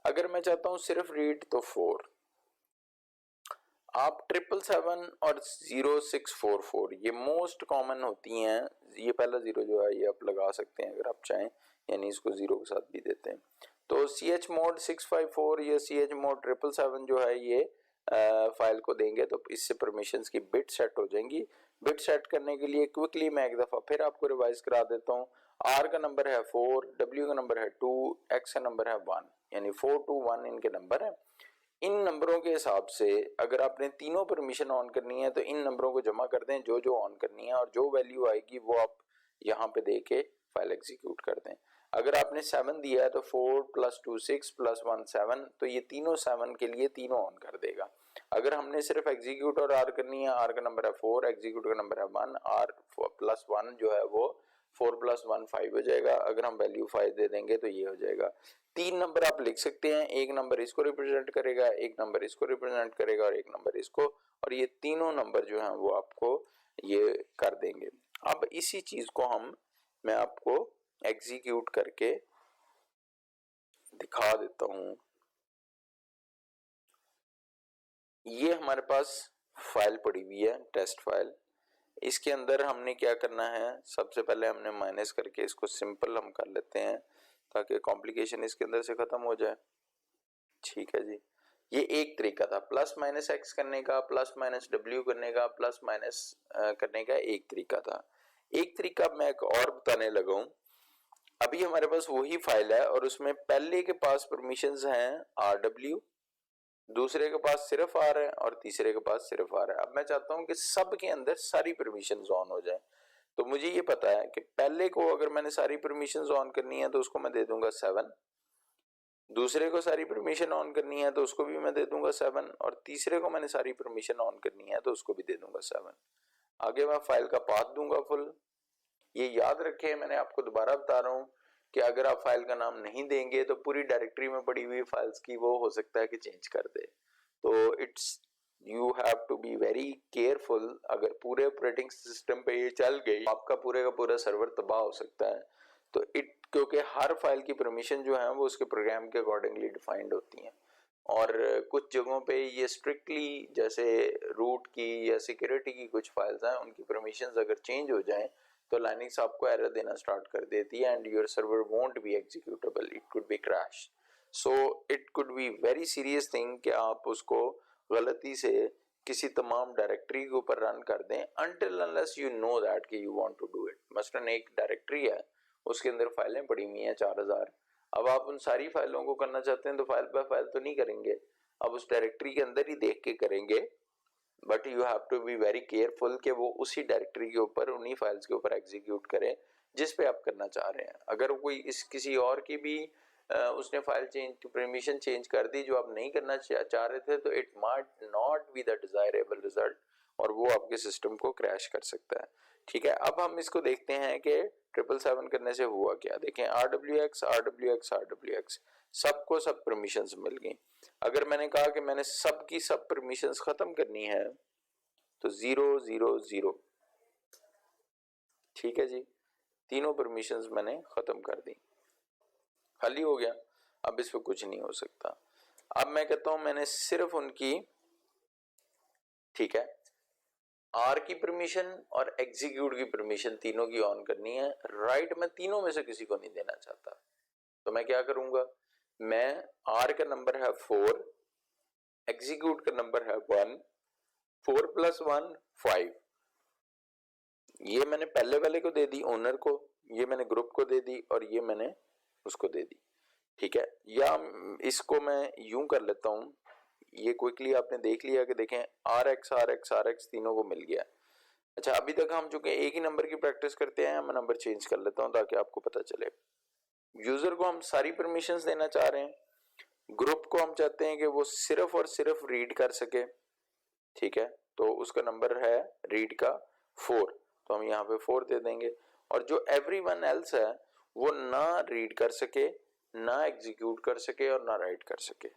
अगर मैं चाहता हूं सिर्फ रीड तो 4। आप 777 और 0644 ये मोस्ट कॉमन होती हैं। ये पहला जीरो जो है ये आप लगा सकते हैं अगर आप चाहें, यानी इसको जीरो के साथ भी देते हैं। तो ch मोड 654 या ch मोड 777 जो है ये फाइल को देंगे तो इससे परमिशंस की बिट सेट हो जाएंगी। बिट सेट करने के लिए क्विकली मैं एक दफा फिर आपको रिवाइज करा देता हूँ। r का नंबर है 4, w का नंबर है 2, x का नंबर है 1, यानी 4 2 1 इनके नंबर है। इन नंबरों के हिसाब से अगर आपने तीनों परमिशन ऑन करनी है तो इन नंबरों को जमा कर दें जो जो ऑन करनी है, और जो वैल्यू आएगी वो आप यहाँ पे दे के फाइल एग्जीक्यूट कर दें। अगर आपने 7 दिया है तो 4 + 2 6 + 1 7, तो ये तीनों 7 के लिए तीनों ऑन कर देगा। अगर हमने सिर्फ एग्जीक्यूट और आर करनी है, आर का नंबर है 4, एग्जीक्यूट का नंबर है 1, आर +1 जो है वो 4 + 1 5 हो जाएगा। अगर हम वैल्यू 5 दे देंगे तो ये हो जाएगा। 3 नंबर आप लिख सकते हैं, एक नंबर इसको रिप्रेजेंट करेगा, एक नंबर इसको रिप्रेजेंट करेगा और एक नंबर इसको, और ये तीनों नंबर जो हैं वो आपको ये कर देंगे। अब इसी चीज को मैं आपको एग्जीक्यूट करके दिखा देता हूं। ये हमारे पास फाइल पड़ी हुई है, टेस्ट फाइल। इसके अंदर हमने क्या करना है? सबसे पहले हमने माइनस करके इसको सिंपल हम कर लेते हैं ताकि कॉम्प्लिकेशन इसके अंदर से खत्म हो जाए। ठीक है जी, ये एक तरीका था +- x करने का, +- w करने का, +- करने का एक तरीका था। एक तरीका मैं एक और बताने लगा हूं। अभी हमारे पास वही फाइल है और उसमें पहले के पास परमिशंस हैं RW, दूसरे के पास सिर्फ R है और तीसरे के पास सिर्फ R है। अब मैं चाहता हूं कि सब के अंदर सारी परमिशंस ऑन हो जाए। तो मुझे ये पता है कि पहले को अगर मैंने सारी परमिशंस ऑन करनी है तो उसको मैं दे दूंगा 7, दूसरे को सारी परमिशन ऑन करनी है तो उसको भी मैं दे दूंगा 7, और तीसरे को मैंने सारी परमिशन ऑन करनी है तो उसको भी दे दूंगा 7। आगे मैं फाइल का पाथ दूंगा फुल। ये याद रखें, मैंने आपको दोबारा बता रहा हूं कि अगर आप फाइल का नाम नहीं देंगे तो पूरी डायरेक्टरी में पड़ी हुई फाइल्स की वो हो सकता है कि चेंज कर दे। तो it's you have to be very careful. अगर पूरे ऑपरेटिंग सिस्टम पे ये चल गई आपका पूरे का पूरा सर्वर तबाह हो सकता है। तो क्योंकि हर फाइल की परमिशन जो है वो उसके प्रोग्राम के अकॉर्डिंगली डिफाइंड होती हैं, और कुछ जगहों पे ये स्ट्रिक्टली, जैसे रूट की या सिक्योरिटी की कुछ फाइल्स हैं, उनकी परमिशंस अगर चेंज हो जाएं तो लाइनक्स आपको एरर देना स्टार्ट कर देती है and your server won't be executable, it could be crash. So it could be very serious thing कि आप उसको गलती से किसी तमाम डायरेक्टरी के ऊपर रन कर दें until unless you know that कि you want to do it. मसलन एक डायरेक्टरी है, उसके अंदर फाइलें पड़ी हुई हैं 4000, अब आप उन सारी फाइलों को करना चाहते हैं तो फाइल बाय फाइल तो नहीं करेंगे, अब उस डायरेक्टरी के अंदर ही देख के करेंगे। But you have to be very careful कि वो उसी डायरेक्टरी के ऊपर, उन्हीं फाइल्स के ऊपर एग्जीक्यूट करें जिस पे आप करना चाह रहे हैं। अगर कोई किसी और की भी उसने फाइल चेंज परमिशन चेंज कर दी जो आप नहीं करना चाह रहे थे, तो it might not be the desirable result और वो आपके सिस्टम को क्रैश कर सकता है। ठीक है, अब हम इसको देखते हैं कि 777 करने से हुआ क्या। देखें, RWX सबको सब परमिशंस मिल गई। अगर मैंने कहा कि मैंने सबकी सब परमिशंस खत्म करनी है तो 000, ठीक है जी, तीनों परमिशंस मैंने खत्म कर दी, खाली हो गया। अब इस पर कुछ नहीं हो सकता। अब मैं कहता हूं मैंने सिर्फ उनकी, ठीक है, आर की परमिशन और एग्जीक्यूट की परमिशन तीनों की ऑन करनी है। राइट मैं तीनों में से किसी को नहीं देना चाहता, तो मैं क्या करूंगा, मैं आर का नंबर है 4, एग्जीक्यूट का नंबर है 1, 4 + 1 5, ये मैंने पहले वाले को दे दी ओनर को, ये मैंने ग्रुप को दे दी और ये मैंने उसको दे दी। ठीक है, या इसको मैं यूं कर लेता हूं, ये क्विकली आपने देख लिया कि देखें RX तीनों को मिल गया। अच्छा, अभी तक हम चूंकि एक ही नंबर की प्रैक्टिस करते हैं, मैं नंबर चेंज कर लेता हूं ताकि आपको पता चले। यूजर को हम सारी परमिशंस देना चाह रहे हैं, ग्रुप को हम चाहते हैं कि वो सिर्फ और सिर्फ रीड कर सके। ठीक है, तो उसका नंबर है रीड का 4, तो हम यहाँ पे 4 दे देंगे। और जो एवरीवन एल्स है वो ना रीड कर सके, ना एग्जीक्यूट कर सके और ना राइट कर सके।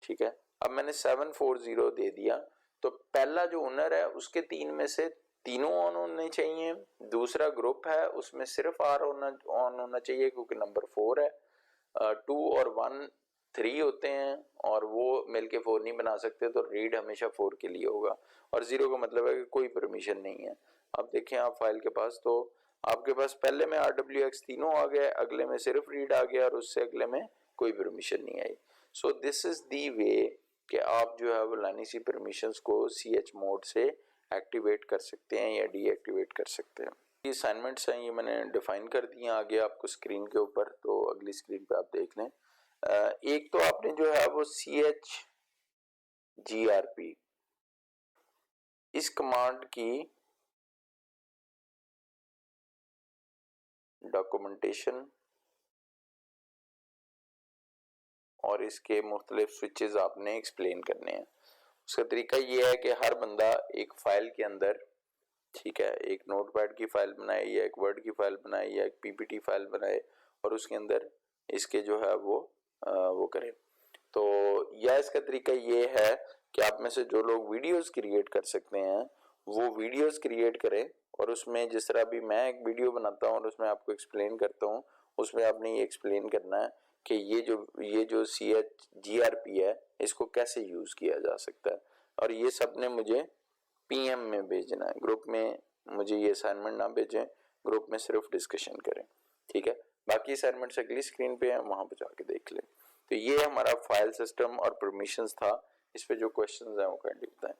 ठीक है, अब मैंने 740 दे दिया, तो पहला जो ओनर है उसके 3 में से तीनों ऑन होने चाहिए, दूसरा ग्रुप है उसमें सिर्फ आर ऑन होना चाहिए क्योंकि नंबर 4 है, 2 और 1 3 होते हैं और वो मिलके 4 नहीं बना सकते, तो रीड हमेशा 4 के लिए होगा, और 0 का मतलब है कि कोई परमिशन नहीं है। अब देखें आप फाइल के पास, तो आपके पास पहले में RWX तीनों आ गए, अगले में सिर्फ रीड आ गया और उससे अगले में कोई परमिशन नहीं आई। सो दिस इज दी वे कि आप जो है वो लाइनक्स परमिशंस को CH मोड से एक्टिवेट कर सकते हैं या डीएक्टिवेट कर सकते हैं। ये असाइनमेंट्स हैं, ये मैंने डिफाइन कर दिए आगे आपको स्क्रीन के ऊपर, तो अगली स्क्रीन पे आप देख लें। एक तो आपने जो है वो CHGRP इस कमांड की डॉक्यूमेंटेशन और इसके मुख्तलिफ स्विचेस आपने एक्सप्लेन करने हैं। उसका तरीका ये है कि हर बंदा एक फाइल के अंदर, ठीक है, एक नोटपैड की फाइल बनाए या एक वर्ड की फाइल बनाए या एक PPT फाइल बनाए और उसके अंदर इसके जो है वो करें। तो या इसका तरीका ये है कि आप में से जो लोग वीडियोस क्रिएट कर सकते हैं वो वीडियोस क्रिएट करें, और उसमें जिस तरह भी मैं एक वीडियो बनाता हूँ और उसमें आपको एक्सप्लेन करता हूँ, उसमें आपने ये एक्सप्लेन करना है कि ये जो CHGRP है इसको कैसे यूज किया जा सकता है, और ये सब ने मुझे PM में भेजना है, ग्रुप में मुझे ये असाइनमेंट ना भेजें, ग्रुप में सिर्फ डिस्कशन करें। ठीक है, बाकी असाइनमेंट्स अगली स्क्रीन पे है, वहां पर जाके देख लें। तो ये हमारा फाइल सिस्टम और परमिशंस था, इस पे जो क्वेश्चंस हैं वो काइंडली बताएं।